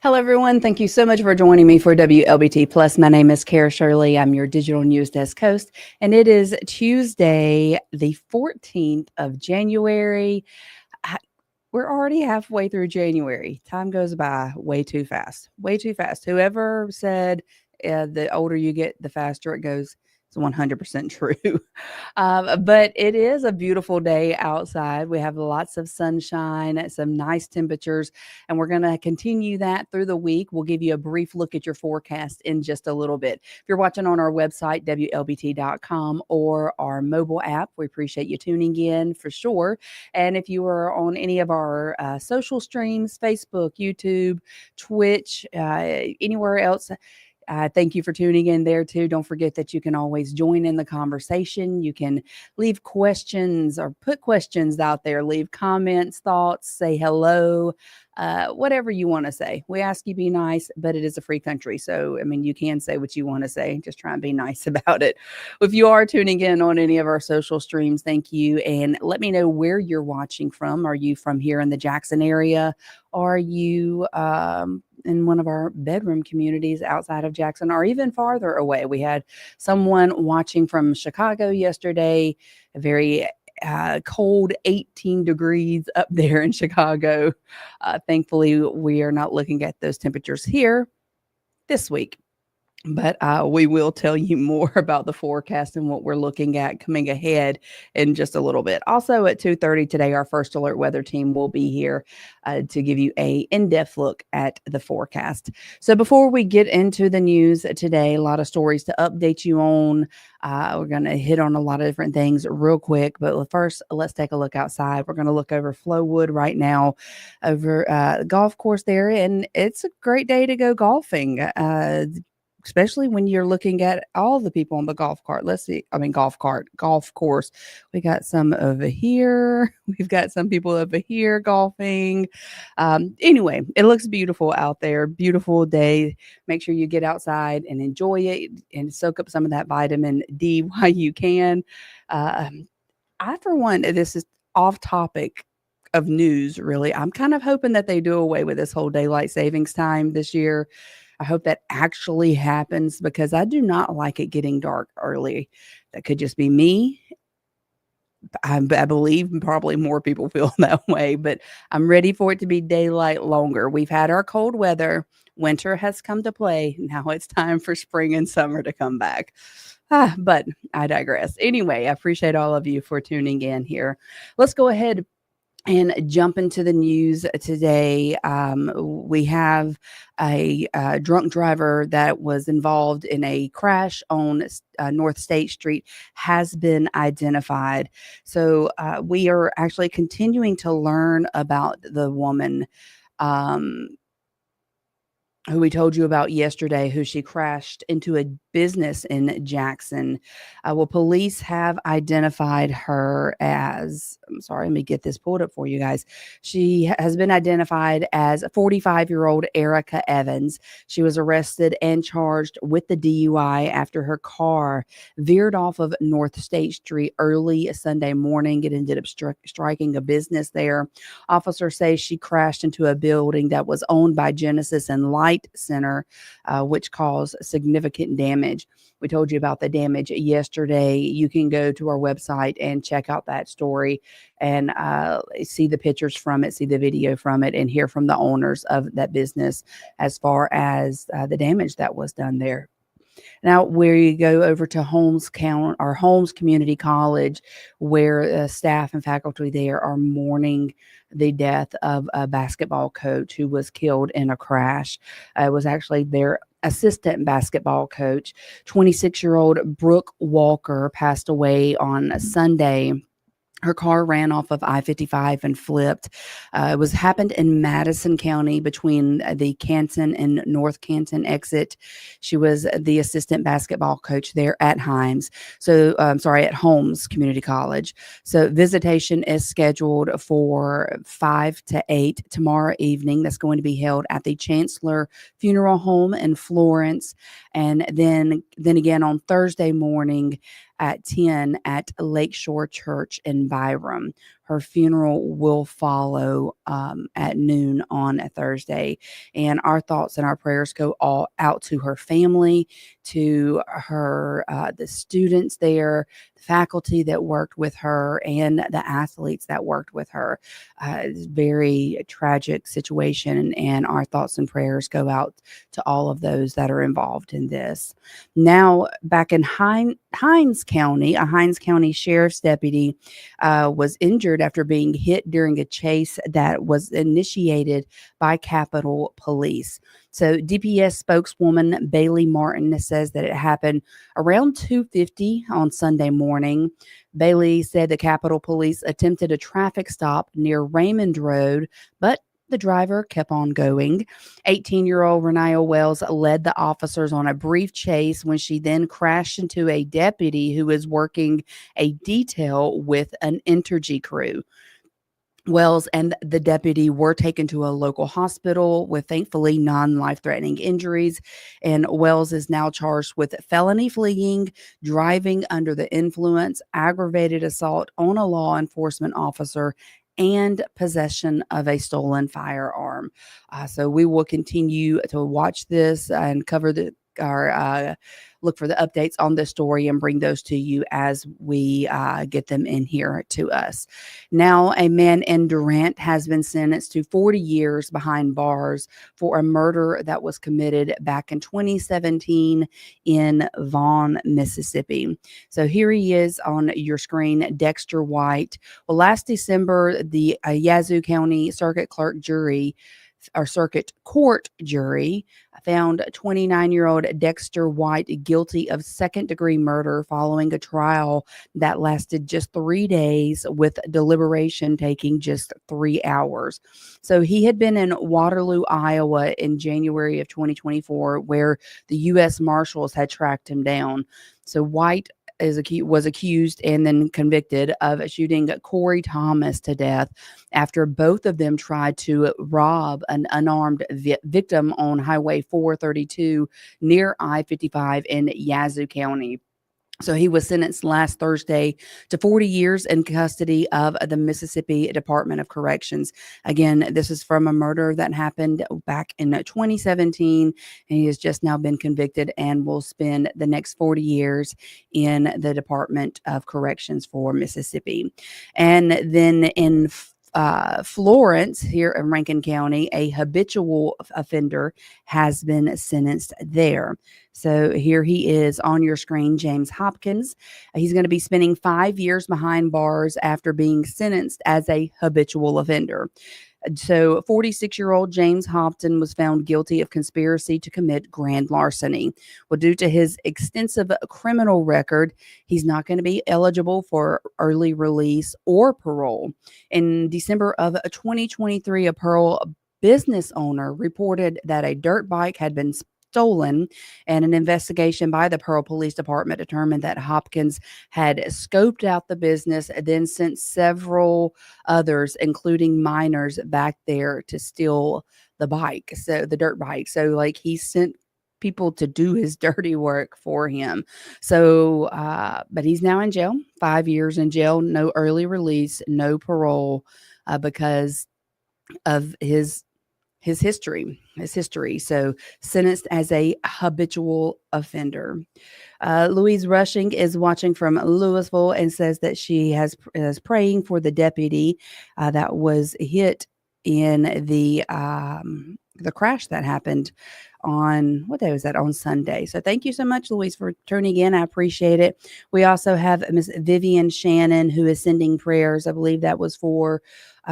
Hello, everyone. Thank you so much for joining me for WLBT Plus. My name is Kara Shirley. I'm your digital news desk host, and it is Tuesday, the 14th of January. I- We're already halfway through January. Time goes by way too fast, way too fast. Whoever said the older you get, the faster it goes, is 100% true. But it is a beautiful day outside. We have lots of sunshine, some nice temperatures, and we're going to continue that through the week. We'll give you a brief look at your forecast in just a little bit. If you're watching on our website, WLBT.com, or our mobile app, we appreciate you tuning in for sure. And if you are on any of our social streams, Facebook, YouTube, Twitch, anywhere else, thank you for tuning in there too. Don't forget that you can always join in the conversation. You can leave questions or put questions out there, leave comments, thoughts, say hello, whatever you want to say. We ask you be nice, but it is a free country. So, I mean, you can say what you want to say. Just try and be nice about it. If you are tuning in on any of our social streams, thank you. And let me know where you're watching from. Are you from here in the Jackson area? Are you in one of our bedroom communities outside of Jackson or even farther away? We had someone watching from Chicago yesterday, a very cold 18 degrees up there in Chicago. Thankfully, we are not looking at those temperatures here this week. But we will tell you more about the forecast and what we're looking at coming ahead in just a little bit. Also at 2:30 today, our First Alert weather team will be here to give you a in-depth look at the forecast. So before we get into the news today, a lot of stories to update you on. We're going to hit on a lot of different things real quick. But first, let's take a look outside. We're going to look over Flowwood right now over the golf course there. And it's a great day to go golfing. Especially when you're looking at all the people on the golf cart. Let's see. I mean, golf course. We got some over here. We've got some people over here golfing. Anyway, it looks beautiful out there. Beautiful day. Make sure you get outside and enjoy it and soak up some of that vitamin D while you can. For one, this is off topic of news, really. I'm kind of hoping that they do away with this whole daylight savings time this year. I hope that actually happens because I do not like it getting dark early. That could just be me. I believe probably more people feel that way, but I'm ready for it to be daylight longer. We've had our cold weather. Winter has come to play. Now it's time for spring and summer to come back. But I digress. Anyway, I appreciate all of you for tuning in here. Let's go ahead and jump into the news today. We have a drunk driver that was involved in a crash on North State Street has been identified. So we are actually continuing to learn about the woman who we told you about yesterday, who she crashed into a business in Jackson. Well, police have identified her as, I'm sorry, let me get this pulled up for you guys. She has been identified as 45-year-old Erica Evans. She was arrested and charged with the DUI after her car veered off of North State Street early Sunday morning. It ended up striking a business there. Officers say she crashed into a building that was owned by Genesis and Light Center, which caused significant damage. We told you about the damage yesterday. You can go to our website and check out that story and see the pictures from it, see the video from it, and hear from the owners of that business as far as the damage that was done there. Now, where you go over to Hinds County or Hinds Community College, where staff and faculty there are mourning the death of a basketball coach who was killed in a crash. It was actually their assistant basketball coach. 26-year-old Brooke Walker passed away on Sunday. Her car ran off of I-55 and flipped. It happened in Madison County between the Canton and North Canton exit. She was the assistant basketball coach there at Hinds. So, at Hinds Community College. So visitation is scheduled for 5 to 8 tomorrow evening. That's going to be held at the Chancellor Funeral Home in Florence. And then again on Thursday morning at 10 at Lakeshore Church in Byram. Her funeral will follow at noon on a Thursday. And our thoughts and our prayers go all out to her family, to her, the students there, the faculty that worked with her, and the athletes that worked with her. It's a very tragic situation, and our thoughts and prayers go out to all of those that are involved in this. Now, back in Hinds County, a Hinds County sheriff's deputy was injured after being hit during a chase that was initiated by Capitol Police. So DPS spokeswoman Bailey Martin says that it happened around 2:50 on Sunday morning. Bailey said the Capitol Police attempted a traffic stop near Raymond Road, but the driver kept on going. 18-year-old Renaya Wells led the officers on a brief chase when she then crashed into a deputy who was working a detail with an Entergy crew. Wells and the deputy were taken to a local hospital with thankfully non-life-threatening injuries. And Wells is now charged with felony fleeing, driving under the influence, aggravated assault on a law enforcement officer, and possession of a stolen firearm. So we will continue to watch this and cover our look for the updates on this story and bring those to you as we get them in here to us. Now, a man in Durant has been sentenced to 40 years behind bars for a murder that was committed back in 2017 in Vaughn, Mississippi. So here he is on your screen, Dexter White. Well, last December, the Yazoo County Circuit Court jury found 29-year-old Dexter White guilty of second-degree murder following a trial that lasted just 3 days, with deliberation taking just 3 hours. So he had been in Waterloo, Iowa in January of 2024, where the U.S. Marshals had tracked him down. So White was accused and then convicted of shooting Corey Thomas to death after both of them tried to rob an unarmed victim on Highway 432 near I-55 in Yazoo County. So he was sentenced last Thursday to 40 years in custody of the Mississippi Department of Corrections. Again, this is from a murder that happened back in 2017, and he has just now been convicted and will spend the next 40 years in the Department of Corrections for Mississippi. And then in Florence, here in Rankin County, a habitual offender has been sentenced there. So here he is on your screen, James Hopkins. He's going to be spending 5 years behind bars after being sentenced as a habitual offender. So 46-year-old James Hopton was found guilty of conspiracy to commit grand larceny. Well, due to his extensive criminal record, he's not going to be eligible for early release or parole. In December of 2023, a Pearl business owner reported that a dirt bike had been stolen, and an investigation by the Pearl Police Department determined that Hopkins had scoped out the business and then sent several others, including minors, back there to steal the bike, so the dirt bike. So like he sent people to do his dirty work for him. So, but he's now in jail, 5 years in jail, no early release, no parole, because of his history. So sentenced as a habitual offender. Louise Rushing is watching from Louisville and says that she is praying for the deputy that was hit in the crash that happened on, what day was that? On Sunday. So thank you so much, Louise, for tuning in. I appreciate it. We also have Miss Vivian Shannon, who is sending prayers. I believe that was for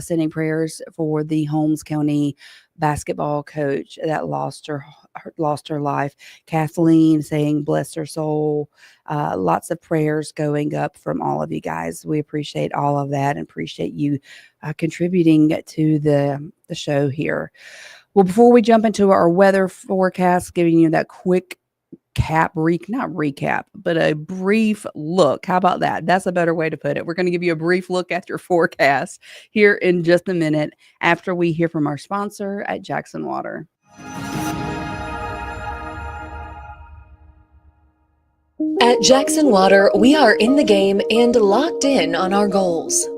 sending prayers for the Holmes County basketball coach that lost her life. Kathleen saying bless her soul. Lots of prayers going up from all of you guys. We appreciate all of that and appreciate you contributing to the show here. Well, before we jump into our weather forecast, giving you that quick not recap, but a brief look. How about that? That's a better way to put it. We're going to give you a brief look at your forecast here in just a minute after we hear from our sponsor at Jackson Water. At Jackson Water, we are in the game and locked in on our goals.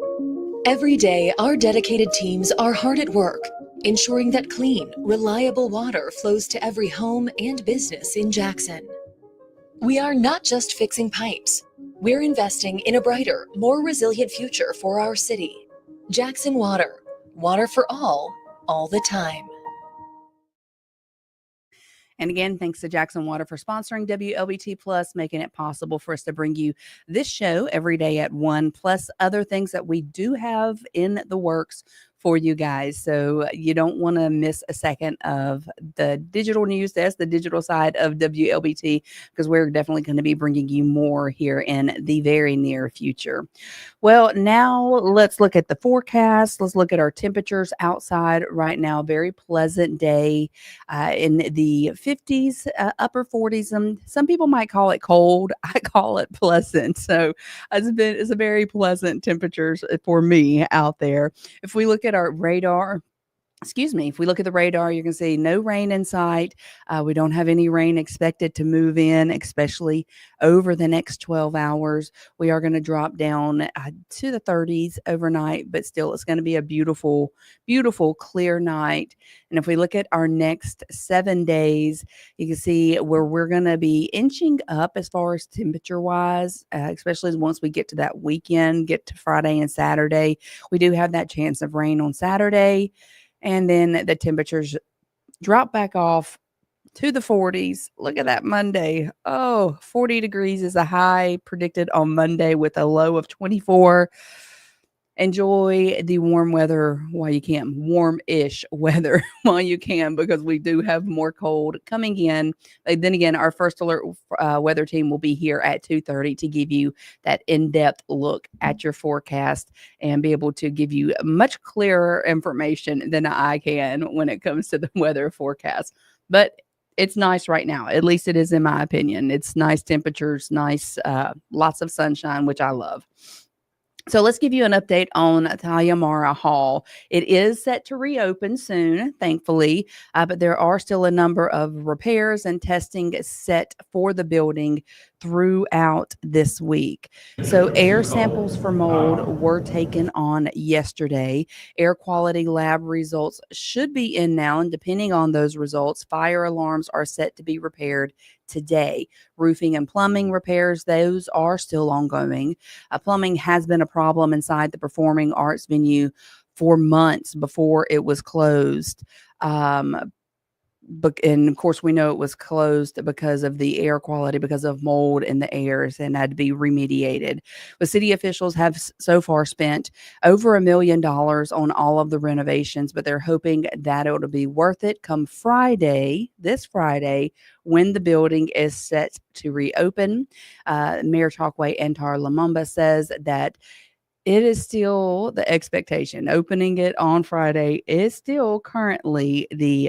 Every day, our dedicated teams are hard at work, ensuring that clean, reliable water flows to every home and business in Jackson. We are not just fixing pipes. We're investing in a brighter, more resilient future for our city. Jackson Water. Water for all the time. And again, thanks to Jackson Water for sponsoring WLBT Plus, making it possible for us to bring you this show every day at 1, plus other things that we do have in the works for you guys. So you don't want to miss a second of the digital news desk, the digital side of WLBT, because we're definitely going to be bringing you more here in the very near future. Well, now let's look at the forecast. Let's look at our temperatures outside right now. Very pleasant day in the 50s, upper 40s. Some people might call it cold. I call it pleasant. So it's a very pleasant temperatures for me out there. If we look at our radar, if we look at the radar, you can see no rain in sight. We don't have any rain expected to move in, especially over the next 12 hours. We are going to drop down to the 30s overnight, but still it's going to be a beautiful, beautiful, clear night. And if we look at our next 7 days, you can see where we're going to be inching up as far as temperature wise, especially once we get to that weekend, get to Friday and Saturday. We do have that chance of rain on Saturday. And then the temperatures drop back off to the 40s. Look at that Monday. Oh, 40 degrees is a high predicted on Monday with a low of 24. Enjoy the warm weather while you can, warm-ish weather while you can, because we do have more cold coming in. Then again, our first alert weather team will be here at 2:30 to give you that in-depth look at your forecast and be able to give you much clearer information than I can when it comes to the weather forecast. But it's nice right now. At least it is, in my opinion. It's nice temperatures, nice, lots of sunshine, which I love. So let's give you an update on Tayamara Hall. It is set to reopen soon, thankfully, but there are still a number of repairs and testing set for the building throughout this week. So air samples for mold were taken on yesterday. Air quality lab results should be in now, and depending on those results, fire alarms are set to be repaired today. Roofing and plumbing repairs, those are still ongoing. Plumbing has been a problem inside the performing arts venue for months before it was closed. And of course, we know it was closed because of the air quality, because of mold in the airs, and had to be remediated. But city officials have so far spent over $1 million on all of the renovations, but they're hoping that it'll be worth it come Friday, this Friday, when the building is set to reopen. Mayor Chalkway Antar Lumumba says that it is still the expectation. Opening it on Friday is still currently the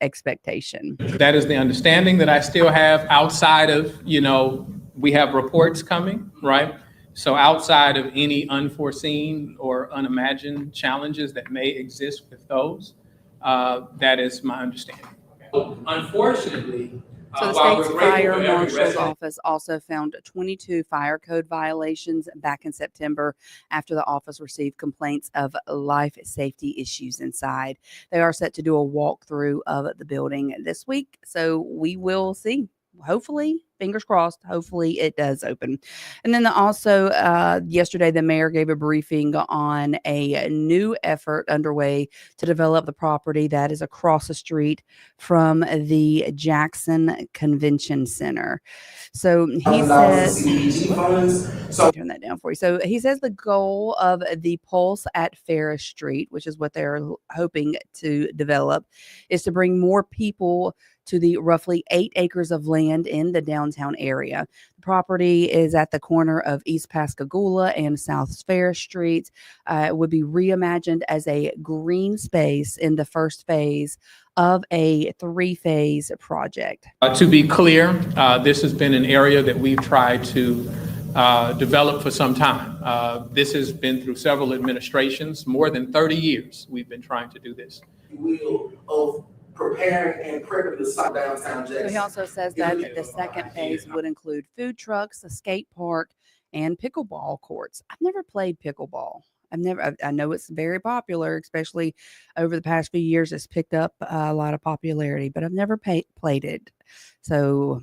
expectation. That is the understanding that I still have outside of, we have reports coming, right? So outside of any unforeseen or unimagined challenges that may exist with those, that is my understanding. Unfortunately, so the state's fire marshal's office also found 22 fire code violations back in September after the office received complaints of life safety issues inside. They are set to do a walkthrough of the building this week, so we will see. Hopefully, fingers crossed, hopefully it does open. And then also yesterday, the mayor gave a briefing on a new effort underway to develop the property that is across the street from the Jackson Convention Center. So he says, turn that down for you. So he says the goal of the Pulse at Ferris Street, which is what they're hoping to develop, is to bring more people to the roughly 8 acres of land in the downtown area. The property is at the corner of East Pascagoula and South Ferris Streets. It would be reimagined as a green space in the first phase of a 3-phase project. To be clear, this has been an area that we've tried to develop for some time. This has been through several administrations, more than 30 years we've been trying to do this. Preparing and prepping the site downtown Jackson. So he also says that the second phase would include food trucks, a skate park, and pickleball courts. I've never played pickleball. I know it's very popular, especially over the past few years. It's picked up a lot of popularity, but I've never played it. So,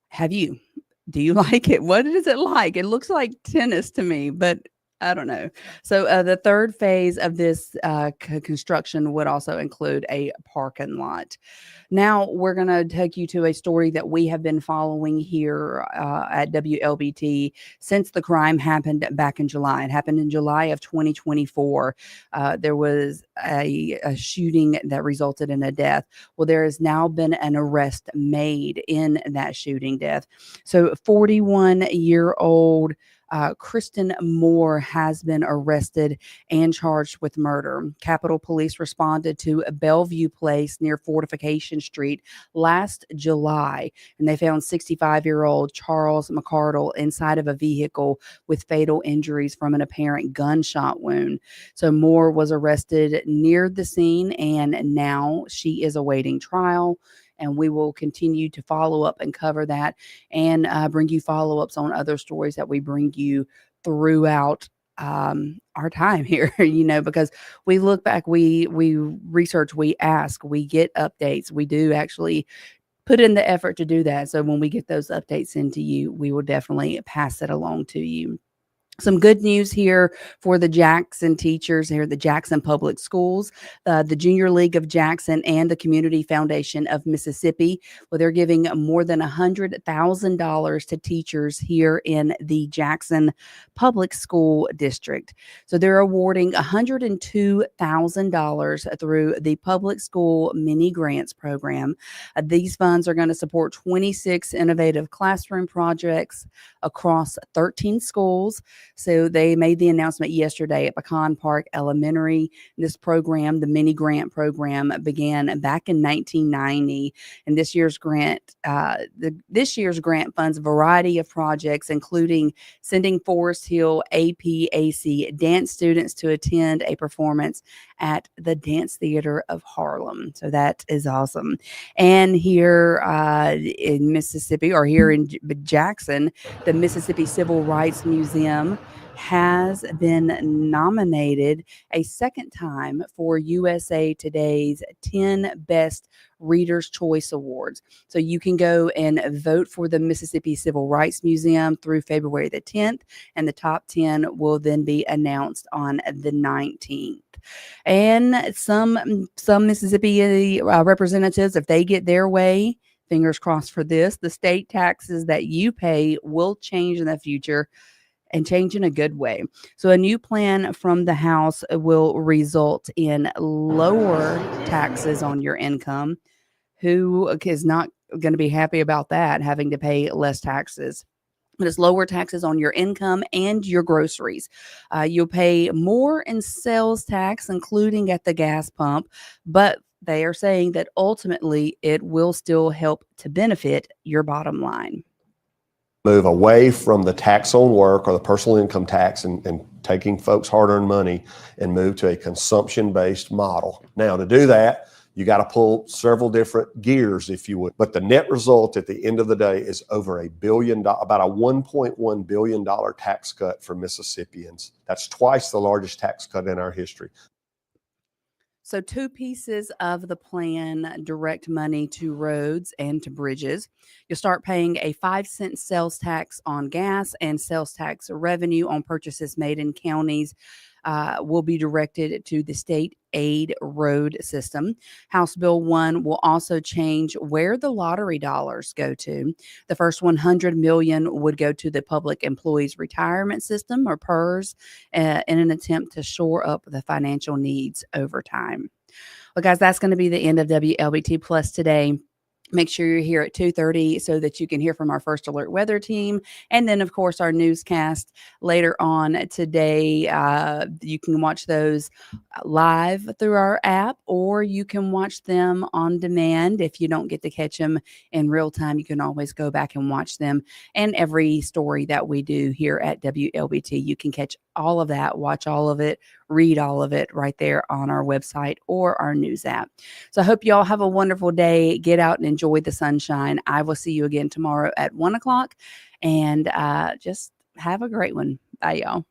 have you? Do you like it? What is it like? It looks like tennis to me, but I don't know. So, the third phase of this construction would also include a parking lot. Now we're going to take you to a story that we have been following here at WLBT since the crime happened back in July. It happened in July of 2024. There was a shooting that resulted in a death. Well, there has now been an arrest made in that shooting death. So 41-year-old Kristen Moore has been arrested and charged with murder. Capitol Police responded to a Bellevue Place near Fortification Street last July, and they found 65-year-old Charles McCardle inside of a vehicle with fatal injuries from an apparent gunshot wound. So Moore was arrested near the scene, and now she is awaiting trial. And we will continue to follow up and cover that and bring you follow-ups on other stories that we bring you throughout our time here, because we look back, we research, we ask, we get updates. We do actually put in the effort to do that. So when we get those updates into you, we will definitely pass it along to you. Some good news here for the Jackson teachers here at the Jackson Public Schools, the Junior League of Jackson and the Community Foundation of Mississippi. Well, they're giving more than $100,000 to teachers here in the Jackson Public School District. So they're awarding $102,000 through the Public School Mini Grants Program. These funds are going to support 26 innovative classroom projects across 13 schools. So they made the announcement yesterday at Pecan Park Elementary. This program, the mini grant program, began back in 1990, and this year's grant funds a variety of projects, including sending Forest Hill APAC dance students to attend a performance at the Dance Theater of Harlem. So that is awesome. And here in Mississippi, or here in Jackson, the Mississippi Civil Rights Museum has been nominated a second time for USA Today's 10 Best Reader's Choice Awards. So you can go and vote for the Mississippi Civil Rights Museum through February the 10th, and the top 10 will then be announced on the 19th. And some Mississippi representatives, if they get their way, fingers crossed for this, the state taxes that you pay will change in the future, and change in a good way. So a new plan from the House will result in lower taxes on your income. Who is not going to be happy about that, having to pay less taxes? But it's lower taxes on your income and your groceries. You'll pay more in sales tax, including at the gas pump, but they are saying that ultimately it will still help to benefit your bottom line. Move away from the tax on work or the personal income tax and taking folks' hard-earned money and move to a consumption-based model. Now, to do that, you got to pull several different gears, if you would. But the net result at the end of the day is over $1 billion, about a $1.1 billion tax cut for Mississippians. That's twice the largest tax cut in our history. So 2 pieces of the plan direct money to roads and to bridges. You'll start paying a 5-cent sales tax on gas, and sales tax revenue on purchases made in counties will be directed to the state aid road system. House Bill 1 will also change where the lottery dollars go to. The first $100 million would go to the Public Employees Retirement System, or PERS, in an attempt to shore up the financial needs over time. Well, guys, that's going to be the end of WLBT Plus today. Make sure you're here at 2:30 so that you can hear from our First Alert weather team. And then, of course, our newscast later on today. You can watch those live through our app, or you can watch them on demand. If you don't get to catch them in real time, you can always go back and watch them. And every story that we do here at WLBT, you can catch all of that, watch all of it, read all of it right there on our website or our news app. So I hope you all have a wonderful day. Get out and enjoy the sunshine. I will see you again tomorrow at 1 o'clock, and just have a great one. Bye, y'all.